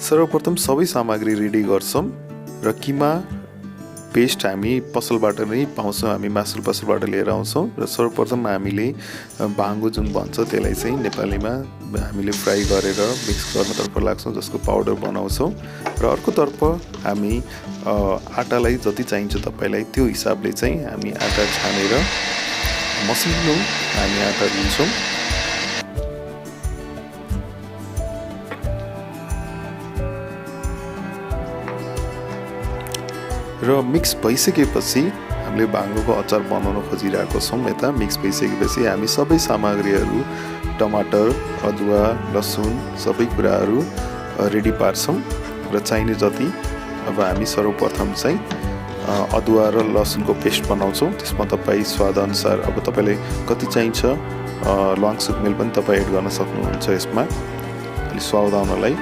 सर्वप्रथम सबै सामग्री रेडी गर्छौं र किमा पेस्ट हामी पसलबाट नै पाउँछौं हामी मासु पसलबाट लिएर आउँछौं र सर्वप्रथम हामीले भाङ्गो जुन भन्छ त्यसलाई चाहिँ नेपालीमा हामीले फ्राई गरेर मिक्स गर्नतर्फ लाग्छौं जसको पाउडर बनाउँछौं र अर्कोतर्फ हामी आटालाई जति चाहिन्छ तपाईलाई त्यो हिसाबले चाहिँ हामी आटा छानेर मसिनो हामी आटा लिन्छौं र मिक्स भइसकेपछि हामीले भाङ्गोको अचार बनाउन खोजिरहेको छौं यता मिक्स भइसकेपछि हामी सबै सामग्रीहरू टमाटर अदुवा लसुन सबै कुराहरू रेडी पार्छौं र चाहिने जति अब हामी सर्वप्रथम चाहिँ अदुवा र लसुनको पेस्ट बनाउँछौं त्यसमा तपाई स्वाद अनुसार अब तपाईलाई कति चाहिन्छ ल्वाङ सुकमेल पनि तपाई एड गर्न सक्नुहुन्छ यसमा अलि स्वाद आउनलाई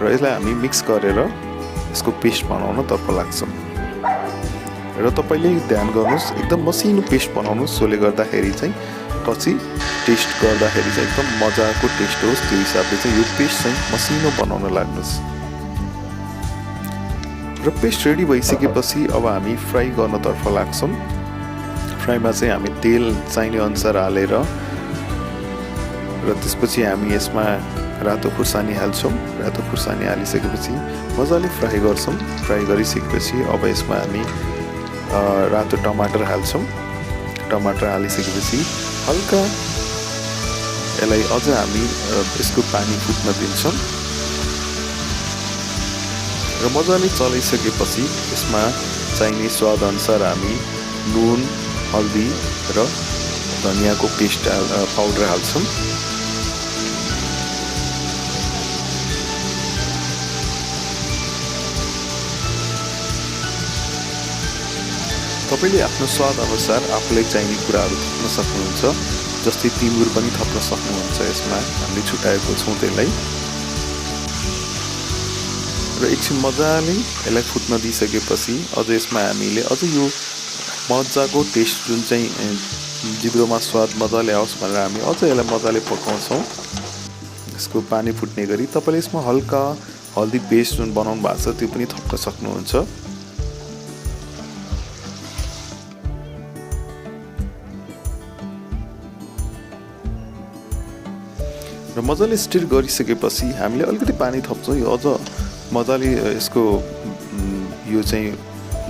र यसलाई हामी मिक्स गरेर यसको पेस्ट बनाउन तर्फ लाग्छौं र तपाईले ध्यान गर्नुस् एकदम मसिनो पेस्ट बनाउनुस् सोले गर्दाखेरि चाहिँ पछि टेस्ट गर्दाखेरि चाहिँ एकदम मजाको टेस्ट होस् त्यो हिसाबले चाहिँ यो पेस्ट चाहिँ मसिनो बनाउन लाग्नुस् र पेस्ट रेडी भइसकेपछि अब हामी फ्राई गर्नतर्फ लाग्छौं फ्राईमा चाहिँ हामी तेल चाहिने अनुसार हालेर र त्यसपछि हामी यसमा रातो खुर्सानी हाल्छौं रातो खुर्सानी हालिसकेपछि मजाले फ्राई गर्छौं फ्राई गरिसकेपछि अब यसमा हामी रातो टमाटर हाल्छौं टमाटर हालिसकेपछि हल्का यसलाई अझ हामी यसको पानी फुट्न दिन्छौं र मजाले चलाइसकेपछि यसमा चाहिने स्वाद अनुसार हामी नुन हल्दी र धनियाको पेस्ट पाउडर हाल्छौं तपाईले आफ्नो स्वाद अनुसार आफूलाई चाहिने कुराहरू थप्न सक्नुहुन्छ जस्तै तिमुर पनि थप्न सक्नुहुन्छ यसमा हामीले छुटाएको छौं त्यसलाई र एकछिन मजाले यसलाई फुट्न दिइसकेपछि अझ यसमा हामीले अझ यो मजाको टेस्ट जुन चाहिँ जिब्रोमा स्वाद मजाले आओस् भनेर हामी अझ यसलाई मजाले पकाउँछौं यसको पानी फुट्ने गरी तपाईले यसमा हल्का हल्दी पेस्ट जुन बनाउनु भएको छ त्यो पनि थप्न सक्नुहुन्छ र मजाले स्टिर गरिसकेपछि हामीले अलिकति पानी थप्छौं यो अझ मजाले यसको यो चाहिँ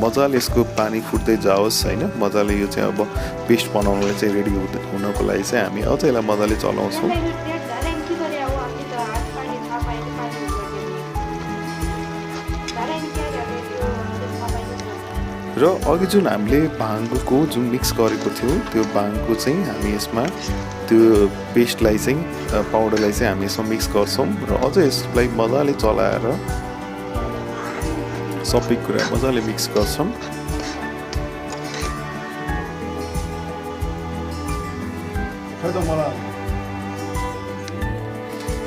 मजाले यसको पानी फुट्दै जाओस् हैन मजाले यो चाहिँ अब पेस्ट बनाउनलाई चाहिँ रेडी हुनको लागि चाहिँ हामी अझ यसलाई मजाले चलाउँछौं र अघि जुन हामीले भाङ्गोको जुन मिक्स गरेको थियौं त्यो भाङ्गो चाहिँ हामी यसमा त्यो पेस्टलाई चाहिँ पाउडरलाई चाहिँ हामी यसमा मिक्स गर्छौं र अझ यसलाई मजाले चलाएर सबै कुरा मजाले मिक्स गर्छौं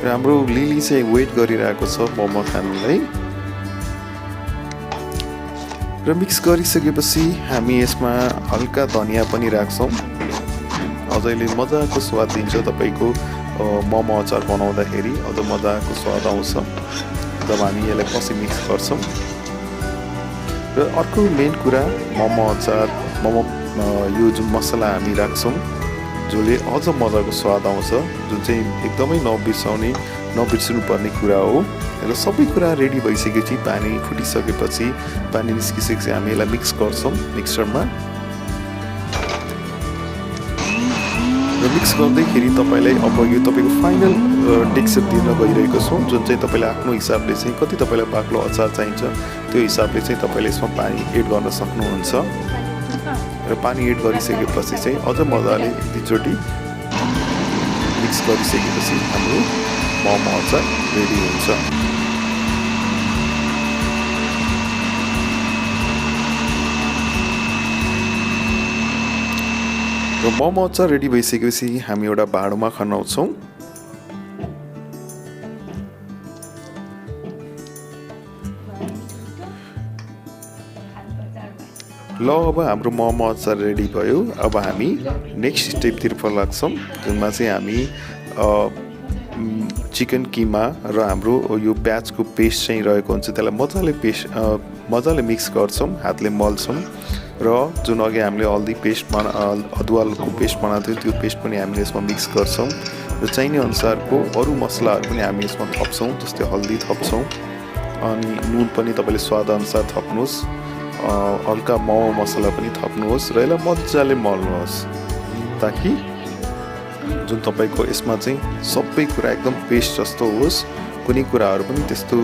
र हाम्रो लिली चाहिँ वेट गरिरहेको छ मोमो खानलाई र मिक्स गरिसकेपछि हामी यसमा हल्का धनिया पनि राख्छौं अझैले मजाको स्वाद दिन्छ तपाईको मोमो अचार बनाउँदाखेरि अझ मजाको स्वाद आउँछ जब हामी यसलाई पछि मिक्स गर्छौं र अर्को मेन कुरा मोमो अचार मोमो यो जुन मसला हामी राख्छौं जसले अझ मजाको स्वाद आउँछ जुन चाहिँ एकदमै नबिर्सनु पर्ने कुरा हो र सबै कुरा रेडी भइसकेपछि पानी फुटिसकेपछि पानी निस्किसकेपछि हामी यसलाई मिक्स गर्छौं मिक्सरमा र मिक्स गर्दैखेरि तपाईलाई अब यो तपाईको फाइनल टेक्सचर दिन गइरहेको छौं जुन चाहिँ तपाईले आफ्नो हिसाबले चाहिँ कति तपाईलाई बाक्लो अचार चाहिन्छ त्यो हिसाबले चाहिँ तपाईले यसमा पानी एड गर्न सक्नुहुन्छ र पानी एड गरिसकेपछि चाहिँ अझ मजाले एकचोटी मिक्स गरिसकेपछि हाम्रो मोमो अचार रेडी हुन्छ र मोमो अचार रेडी भइसकेपछि हामी एउटा भाँडोमा खनाउँछौं ल अब हाम्रो मोमो अचार रेडी भयो। अब हामी नेक्स्ट स्टेपतिर लाग्छौँ, जुनमा चाहिँ हामी चिकन किमा र हाम्रो यो प्याजको पेस्ट चाहिँ रहेको हुन्छ, त्यसलाई मजाले मिक्स गर्छौँ, हातले मल्छौँ र जुन अघि हामीले अदुवाको पेस्ट बनाएको थियो त्यो पेस्ट पनि हामीले यसमा मिक्स गर्छौँ र चाहिने अनुसारको अरू मसलाहरू पनि हामी यसमा थप्छौँ, जस्तै हल्दी थप्छौँ अनि नुन पनि तपाईँले स्वाद अनुसार थप्नुहोस्, हल्का मोमो मसला पनि थप्नुहोस् र यसलाई मजाले मल्नुहोस् ताकि जुन तपाईँको यसमा चाहिँ सबै कुरा एकदम पेस्ट जस्तो होस्। कुनै कुराहरू पनि त्यस्तो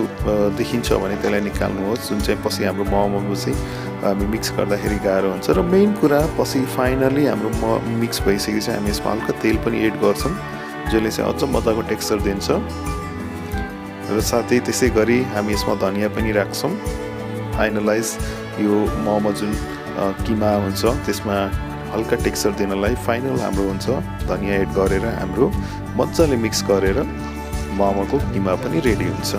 देखिन्छ भने त्यसलाई निकाल्नुहोस्, जुन चाहिँ पछि हाम्रो मोमो चाहिँ हामी मिक्स गर्दाखेरि गाह्रो हुन्छ। र मेन कुरा पछि फाइनली हाम्रो मिक्स भइसकेपछि हामी यसमा हल्का तेल पनि एड गर्छौँ, जसले चाहिँ अझ मजाको टेक्सचर दिन्छ र साथै त्यसै गरी हामी यसमा धनियाँ पनि राख्छौँ। फाइनलाइज यो मोमो जुन किमा हुन्छ त्यसमा हल्का टेक्सचर दिनलाई फाइनल हाम्रो हुन्छ धनियाँ एड गरेर हाम्रो मजाले मिक्स गरेर मोमोको किमा पनि रेडी हुन्छ।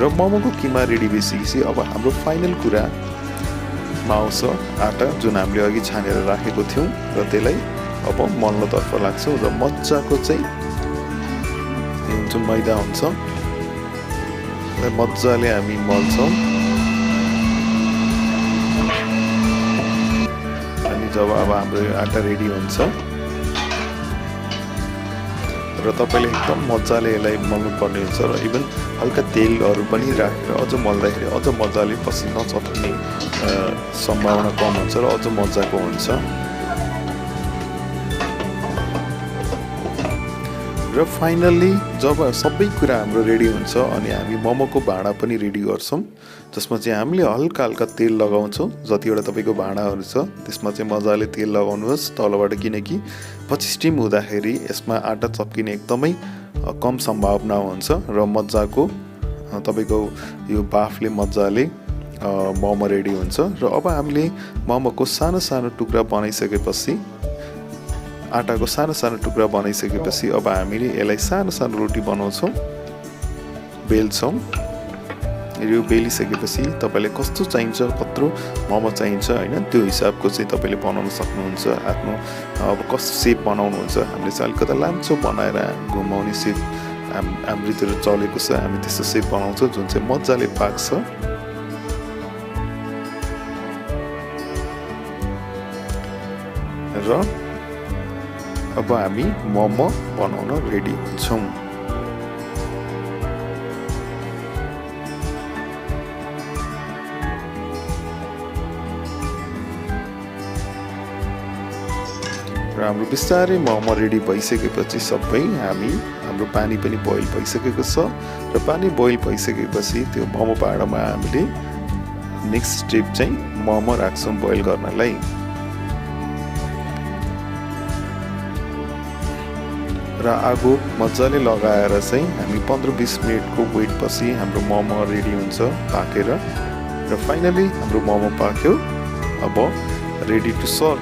र मोमोको किमा रेडी भइसकेपछि अब हाम्रो फाइनल कुरा आउँछ आटा, जुन हामीले अघि छानेर राखेको थियौँ र त्यसलाई अब मल्नतर्फ लाग्छौँ र मजाको चाहिँ जुन मैदा हुन्छ त्यसलाई मजाले हामी मल्छौँ। अनि जब अब हाम्रो आटा रेडी हुन्छ र तपाईँले एकदम मजाले यसलाई मल्नु पर्ने हुन्छ र इभन हल्का तेलहरू पनि राखेर अझ मल्दाखेरि अझ मजाले पछि नचप्ने सम्भावना कम हुन्छ र अझ मजाको हुन्छ। र फाइनल्ली जब सबै कुरा हाम्रो रेडी हुन्छ अनि हामी मोमोको भाँडा पनि रेडी गर्छौँ, जसमा चाहिँ हामीले हल्का हल्का तेल लगाउँछौँ। जतिवटा तपाईँको भाँडाहरू छ त्यसमा चाहिँ मजाले तेल लगाउनुहोस् तलबाट, किनकि पछि स्टिम हुँदाखेरि यसमा आटा चप्किने एकदमै कम सम्भावना हुन्छ र मजाको तपाईँको यो बाफले मजाले मोमो रेडी हुन्छ। र अब हामीले मोमोको सानो सानो टुक्रा बनाइसकेपछि आटाको सानो सानो टुक्रा बनाइसकेपछि अब हामीले यसलाई सानो सानो रोटी बनाउँछौँ, बेल्छौँ। यो बेलिसकेपछि तपाईँले कस्तो चाहिन्छ, कत्रो मोमो चाहिन्छ होइन, त्यो हिसाबको चाहिँ तपाईँले बनाउन सक्नुहुन्छ। आफ्नो अब कस्तो सेप बनाउनुहुन्छ, हामीले चाहिँ अलिकति लाम्चो बनाएर घुमाउने सेप हाम्रोतिर चलेको छ, हामी त्यस्तो सेप बनाउँछौँ जुन चाहिँ मजाले पाक्छ। र अब हामी मोमो बनाउन रेडी हुन्छौँ। र हाम्रो बिस्तारै मोमो रेडी भइसकेपछि सबै हाम्रो पानी पनि बोइल भइसकेको छ र पानी बोइल भइसकेपछि त्यो मोमो भाँडामा हामीले नेक्स्ट स्टेप चाहिँ मोमो राख्छौँ बोइल गर्नलाई। र आगो मजाले लगाएर चाहिँ हामी 15-20 मिनटको वेट पछि हाम्रो मोमो रेडी हुन्छ पाकेर। र फाइनली हाम्रो मोमो पाक्यो, अब रेडी टु सर्भ।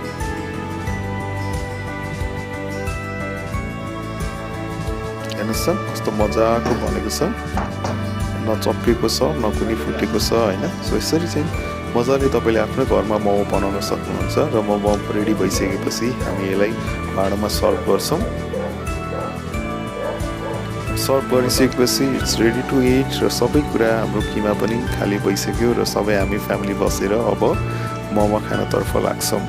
हेर्नुहोस् त कस्तो मजाको बनेको छ, न चप्केको छ न कुनै फुटेको छ होइन। सो यसरी चाहिँ मजाले तपाईँले आफ्नो घरमा मोमो बनाउन सक्नुहुन्छ। र मोमो रेडी भइसकेपछि हामी यसलाई भाँडामा सर्भ गर्छौँ। सर्भ गरिसकेपछि इट्स रेडी टु इट र सबै कुरा हाम्रो किमा पनि खाली भइसक्यो र सबै हामी फ्यामिली बसेर अब मोमो खानतर्फ लाग्छौँ।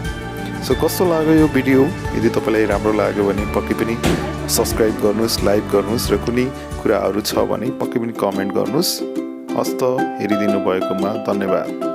सो कस्तो लाग्यो यो भिडियो? यदि तपाईँलाई राम्रो लाग्यो भने पक्कै पनि सब्सक्राइब गर्नुहोस्, लाइक गर्नुहोस् र कुनै कुराहरू छ भने पक्कै पनि कमेन्ट गर्नुहोस्। हस्त हेरिदिनु भएकोमा धन्यवाद।